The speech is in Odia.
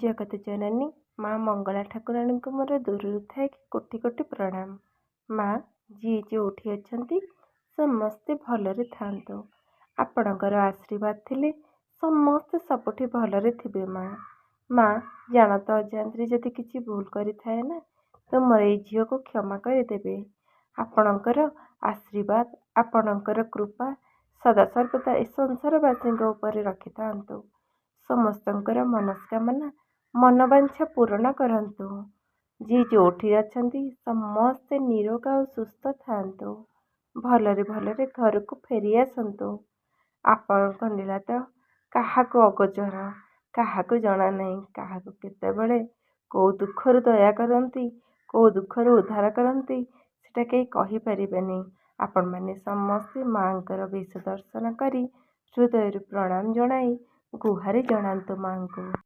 ଜଗତ ଜନନୀ ମା ମଙ୍ଗଳା ଠାକୁରାଣୀଙ୍କୁ ମୋର ଦୂରରୁ ଥାଏ କୋଟି କୋଟି ପ୍ରଣାମ। ମା ଯିଏ ଯେଉଁଠି ଅଛନ୍ତି ସମସ୍ତେ ଭଲରେ ଥାଆନ୍ତୁ। ଆପଣଙ୍କର ଆଶୀର୍ବାଦ ଥିଲେ ସମସ୍ତେ ସବୁଠି ଭଲରେ ଥିବେ। ମା ଜାଣତ ଅଜାଣତରେ ଯଦି କିଛି ଭୁଲ କରିଥାଏ ନା ତ ମୋର ଏଇ ଝିଅକୁ କ୍ଷମା କରିଦେବେ। ଆପଣଙ୍କର ଆଶୀର୍ବାଦ ଆପଣଙ୍କର କୃପା ସଦାସର୍ବଦା ଏ ସଂସାରବାସୀଙ୍କ ଉପରେ ରଖିଥାନ୍ତୁ। ସମସ୍ତଙ୍କର ମନସ୍କାମନା ମନବାଞ୍ଛା ପୂରଣ କରନ୍ତୁ। ଯିଏ ଯେଉଁଠି ଅଛନ୍ତି ସମସ୍ତେ ନିରୋଗ ଆଉ ସୁସ୍ଥ ଥାଆନ୍ତୁ। ଭଲରେ ଭଲରେ ଘରକୁ ଫେରି ଆସନ୍ତୁ। ଆପଣଙ୍କ ଲୀଳା ତ କାହାକୁ ଅଗୋଚର, କାହାକୁ ଜଣା ନାହିଁ। କାହାକୁ କେତେବେଳେ କୋଉ ଦୁଃଖରୁ ଦୟା କରନ୍ତି, କୋଉ ଦୁଃଖରୁ ଉଦ୍ଧାର କରନ୍ତି ସେଟା କେହି କହିପାରିବେନି। ଆପଣମାନେ ସମସ୍ତେ ମାଙ୍କର ବେଶ ଦର୍ଶନ କରି ହୃଦୟରୁ ପ୍ରଣାମ ଜଣାଇ ଗୁହାରି ଜଣାନ୍ତୁ ମାଙ୍କୁ।